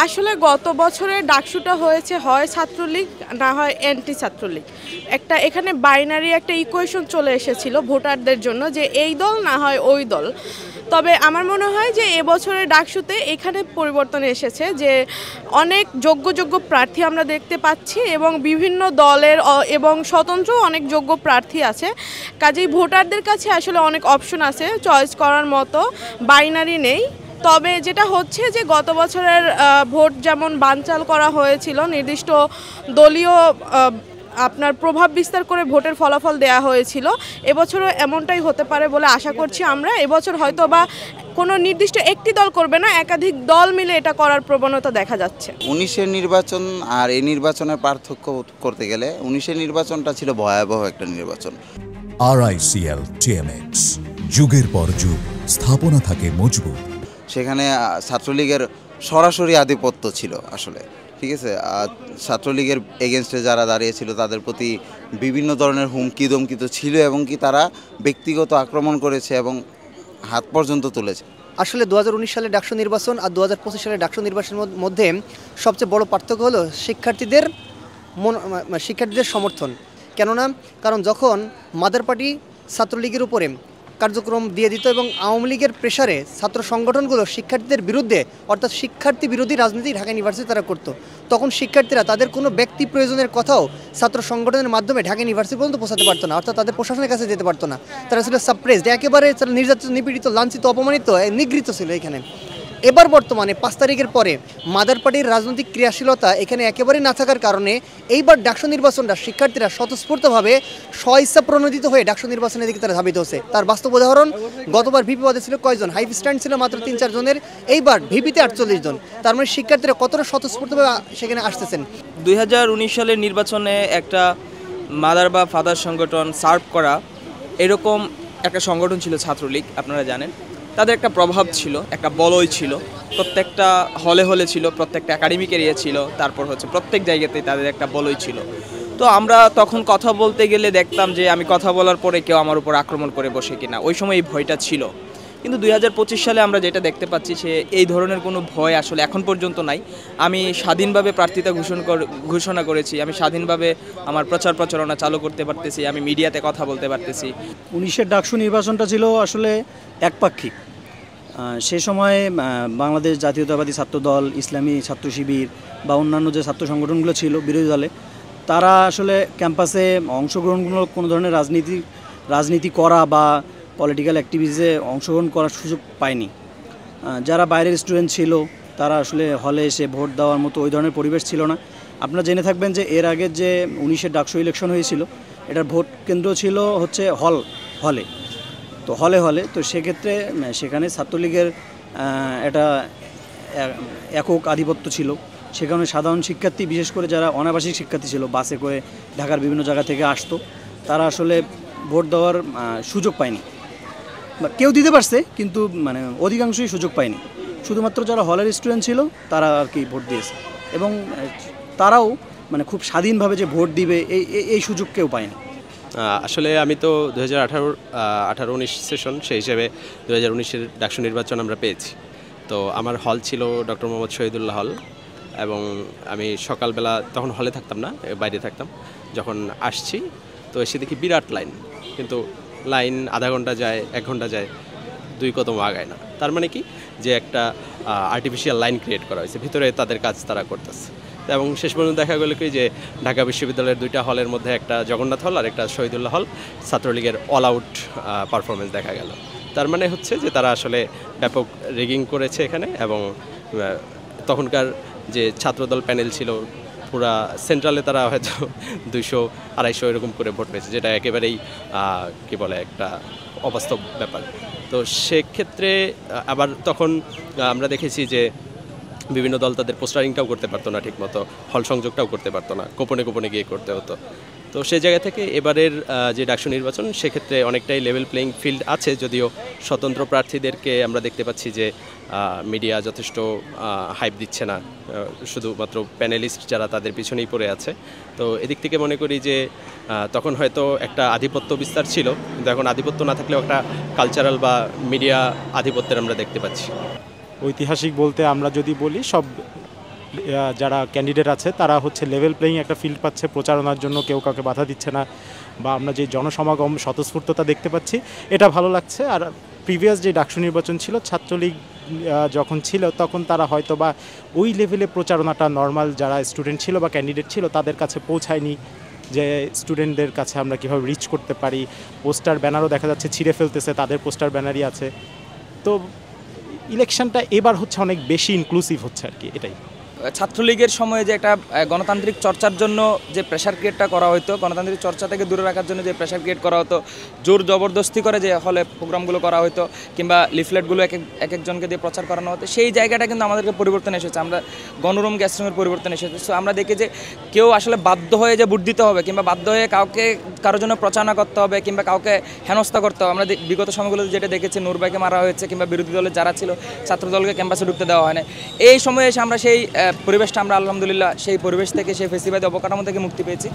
আসলে গত বছরের ডাকসুটা হয়েছে হয় ছাত্রলীগ না হয় অ্যান্টি ছাত্রলীগ। এখানে বাইনারি একটা ইকুয়েশন চলে এসেছিল ভোটারদের জন্য যে এই দল না হয় ওই দল। তবে আমার মনে হয় যে এবছরের ডাকসুতে এখানে পরিবর্তন এসেছে যে অনেক যোগ্য প্রার্থী আমরা দেখতে পাচ্ছি এবং বিভিন্ন দলের এবং স্বতন্ত্র অনেক যোগ্য প্রার্থী আছে। কাজেই ভোটারদের কাছে আসলে অনেক অপশন আছে চয়েস করার মতো, বাইনারি নেই। তবে যেটা হচ্ছে যে গত বছরের ভোট যেমন বানচাল করা হয়েছিল, নির্দিষ্ট দলীয় আপনার প্রভাব বিস্তার করে ভোটের ফলাফল দেয়া হয়েছিল, এবছরও এমনটাই হতে পারে বলে আশা করছি আমরা। এবছর হয়তো বা কোনো নির্দিষ্ট একটি দল করবে না, একাধিক দল মিলে এটা করার প্রবণতা দেখা যাচ্ছে। 19-এর নির্বাচন আর এই নির্বাচনের পার্থক্য করতে গেলে 19-এর নির্বাচনটা ছিল ভয়াবহ একটা নির্বাচন। RICL TMX, যুগের পর যুগ স্থাপনা থাকে মজবুত। সেখানে ছাত্রলীগের সরাসরি আধিপত্য ছিল আসলে, ঠিক আছে। ছাত্রলীগের এগেনস্টে যারা দাঁড়িয়েছিল তাদের প্রতি বিভিন্ন ধরনের হুমকি দমকি তো ছিল এবং কি তারা ব্যক্তিগত আক্রমণ করেছে এবং হাত পর্যন্ত তুলেছে। আসলে 2019 সালে ডাকসু নির্বাচন আর 2025 সালে ডাকসু নির্বাচনের মধ্যে সবচেয়ে বড় পার্থক্য হলো শিক্ষার্থীদের সমর্থন। কারণ যখন মাদার পার্টি ছাত্রলীগের উপরে কার্যক্রম দিয়ে দিত এবং আওয়ামী লীগের প্রেসারে ছাত্র সংগঠনগুলো শিক্ষার্থীদের বিরুদ্ধে অর্থাৎ শিক্ষার্থী বিরোধী রাজনীতি ঢাকা ইউনিভার্সিটি তারা করতো, তখন শিক্ষার্থীরা তাদের কোনো ব্যক্তি প্রয়োজনের কথাও ছাত্র সংগঠনের মাধ্যমে ঢাকা ইউনিভার্সিটি পর্যন্ত পৌঁছাতে পারতো না, অর্থাৎ তাদের প্রশাসনের কাছে যেতে পারতো না। তারা ছিল সাপ্রেসড, একেবারে তারা নির্যাতিত, নিপীড়িত, লাঞ্ছিত, অপমানিত, নিগৃহীত ছিল এখানে। এবার বর্তমানে 5 তারিখের পরে মাদার পার্টির রাজনৈতিক ক্রিয়াশীলতা এখানে একেবারে না থাকার কারণে এইবার ডাকসু নির্বাচনটা শিক্ষার্থীরা স্বতঃস্ফূর্তভাবে স্বইচ্ছা প্রণোদিত হয়ে ডাকসু নির্বাচনের দিকে তারা ধাবিত হচ্ছে। তার বাস্তব উদাহরণ, গতবার ভিপি পদে ছিল কয়জন, হাইপ স্ট্যান্ড ছিল মাত্র 3-4 জনের, এইবার ভিপিতে 48 জন। তার মানে শিক্ষার্থীরা কতটা স্বতঃস্ফূর্তভাবে সেখানে আসতেছেন। 2019 সালের নির্বাচনে একটা মাদার বা ফাদার সংগঠন সার্ভ করা এরকম একটা সংগঠন ছিল ছাত্রলীগ, আপনারা জানেন। তাদের একটা প্রভাব ছিল, একটা বলয় ছিল, প্রত্যেকটা হলে ছিল, প্রত্যেকটা একাডেমিক এরিয়া ছিল, তারপর হচ্ছে প্রত্যেক জায়গাতেই তাদের একটা বলয় ছিল। তো আমরা তখন কথা বলতে গেলে দেখতাম যে আমি কথা বলার পরে কেউ আমার উপর আক্রমণ করে বসে কিনা, ওই সময় এই ভয়টা ছিল। কিন্তু 2025 সালে আমরা যেটা দেখতে পাচ্ছি সে এই ধরনের কোনো ভয় আসলে এখন পর্যন্ত নাই। আমি স্বাধীনভাবে প্রার্থিতা ঘোষণা করেছি, আমি স্বাধীনভাবে আমার প্রচারণা চালু করতে পারতেছি, আমি মিডিয়াতে কথা বলতে পারতেছি। 19-এর ডাকসু নির্বাচনটা ছিল আসলে একপাক্ষিক। সে সময়ে বাংলাদেশ জাতীয়তাবাদী ছাত্রদল, ইসলামী ছাত্র শিবির বা অন্যান্য যে ছাত্র সংগঠনগুলো ছিল বিরোধী দলে, তারা আসলে ক্যাম্পাসে অংশগ্রহণমূলক কোনো ধরনের রাজনীতি করা বা পলিটিক্যাল অ্যাক্টিভিটিসে অংশগ্রহণ করার সুযোগ পায়নি। যারা বাইরের স্টুডেন্ট ছিল তারা আসলে হলে এসে ভোট দেওয়ার মতো ওই ধরনের পরিবেশ ছিল না। আপনারা জেনে থাকবেন যে এর আগে যে 19-এর ডাকসু ইলেকশন হয়েছিল, এটার ভোট কেন্দ্র ছিল হচ্ছে হলে। তো হলে তো সেক্ষেত্রে সেখানে ছাত্রলীগের একটা একক আধিপত্য ছিল। সেখানে সাধারণ শিক্ষার্থী, বিশেষ করে যারা অনাবাসিক শিক্ষার্থী ছিল, বাসে করে ঢাকার বিভিন্ন জায়গা থেকে আসতো, তারা আসলে ভোট দেওয়ার সুযোগ পায়নি। কেউ দিতে পারছে কিন্তু অধিকাংশই সুযোগ পায়নি। শুধুমাত্র যারা হলের স্টুডেন্ট ছিল তারা আর কি ভোট দিয়েছে এবং তারাও খুব স্বাধীনভাবে যে ভোট দিবে এই সুযোগ কেউ পায়নি। আসলে আমি তো 2018-19 সেশন, সেই হিসেবে 2019-এর ডাকসু নির্বাচন আমরা পেয়েছি। তো আমার হল ছিল ডক্টর মোহাম্মদ শহীদুল্লাহ হল এবং আমি সকালবেলা তখন হলে থাকতাম না, বাইরে থাকতাম। যখন আসছি তো এসে দেখি বিরাট লাইন, কিন্তু লাইন আধা ঘন্টা যায়, 1 ঘন্টা যায়, 2 কদম আগায় না। তার মানে কি যে একটা আর্টিফিশিয়াল লাইন ক্রিয়েট করা হয়েছে, ভিতরে তাদের কাজ তারা করতেছে। এবং শেষ পর্যন্ত দেখা গেল কি যে ঢাকা বিশ্ববিদ্যালয়ের 2টা হলের মধ্যে একটা জগন্নাথ হল আর একটা শহীদুল্লাহ হল ছাত্রলীগের অল আউট পারফরমেন্স দেখা গেল। তার মানে হচ্ছে যে তারা আসলে ব্যাপক রিগিং করেছে এখানে। এবং তখনকার যে ছাত্রদল প্যানেল ছিল পুরা সেন্ট্রালে তারা হয়তো 200-250 এরকম করে ভোট পেয়েছে, যেটা একেবারেই কি বলে একটা অবাস্তব ব্যাপার। তো সেক্ষেত্রে আবার তখন আমরা দেখেছি যে বিভিন্ন দল তাদের পোস্টারিংটাও করতে পারতো না ঠিকমতো, হল সংযোগটাও করতে পারতো না, গোপনে গিয়ে করতে হতো। তো সেই জায়গা থেকে এবারের যে ডাকসু নির্বাচন সেক্ষেত্রে অনেকটাই লেভেল প্লেইং ফিল্ড আছে, যদিও স্বতন্ত্র প্রার্থীদেরকে আমরা দেখতে পাচ্ছি যে মিডিয়া যথেষ্ট হাইপ দিচ্ছে না, শুধুমাত্র প্যানেলিস্ট যারা তাদের পিছনেই পড়ে আছে। তো এদিক থেকে মনে করি যে তখন হয়তো একটা আধিপত্য বিস্তার ছিল, কিন্তু এখন আধিপত্য না থাকলেও একটা কালচারাল বা মিডিয়া আধিপত্যের আমরা দেখতে পাচ্ছি। ঐতিহাসিক বলতে আমরা যদি বলি সব যারা ক্যান্ডিডেট আছে তারা হচ্ছে লেভেল প্লেয়িং একটা ফিল্ড পাচ্ছে, প্রচারণার জন্য কেউ কাউকে বাধা দিচ্ছে না, বা আমরা যে জনসমাগম স্বতঃস্ফূর্ততা দেখতে পাচ্ছি এটা ভালো লাগছে। আর প্রিভিয়াস যে ডাকসু নির্বাচন ছিল, ছাত্রলীগ যখন ছিল তখন তারা হয়তো বা ওই লেভেলে প্রচারণাটা নর্মাল যারা স্টুডেন্ট ছিল বা ক্যান্ডিডেট ছিল তাদের কাছে পৌঁছায়নি, যে স্টুডেন্টদের কাছে আমরা কীভাবে রিচ করতে পারি। পোস্টার ব্যানারও দেখা যাচ্ছে ছিঁড়ে ফেলতেছে, তাদের পোস্টার ব্যানারই আছে। তো ইলেকশনটা এবার হচ্ছে অনেক বেশি ইনক্লুসিভ হচ্ছে আর কি, এটাই। ছাত্রলীগের সময়ে যে একটা গণতান্ত্রিক চর্চার জন্য যে প্রেশার ক্রিয়েটটা করা হতো, গণতান্ত্রিক চর্চা থেকে দূরে রাখার জন্য যে প্রেশার ক্রিয়েট করা হতো, জোর জবরদস্তি করে যে হলে প্রোগ্রামগুলো করা হতো কিংবা লিফলেটগুলো এক একজনকে দিয়ে প্রচার করানো হতো, সেই জায়গাটা কিন্তু আমাদেরকে পরিবর্তন এসেছে। আমরা গণরুম গ্যাসরুমের পরিবর্তন এসেছে। সো আমরা দেখি যে কেউ আসলে বাধ্য হয়ে যে ভোট দিতে হবে কিংবা বাধ্য হয়ে কারোর জন্য প্রচারণা করতে হবে কিংবা কাউকে হেনস্থা করতে হবে। আমরা বিগত সময়গুলোতে যেটা দেখেছি, নূরবাইকে মারা হয়েছে কিংবা বিরোধী দলের যারা ছিল ছাত্রদলকে ক্যাম্পাসে ঢুকতে দেওয়া হয় না। এই সময়ে এসে আমরা সেই পরিবেশটা আমরা আলহামদুলিল্লাহ সেই পরিবেশ থেকে, সেই ফেসিবাদী অবকাঠামো থেকে মুক্তি পেয়েছি।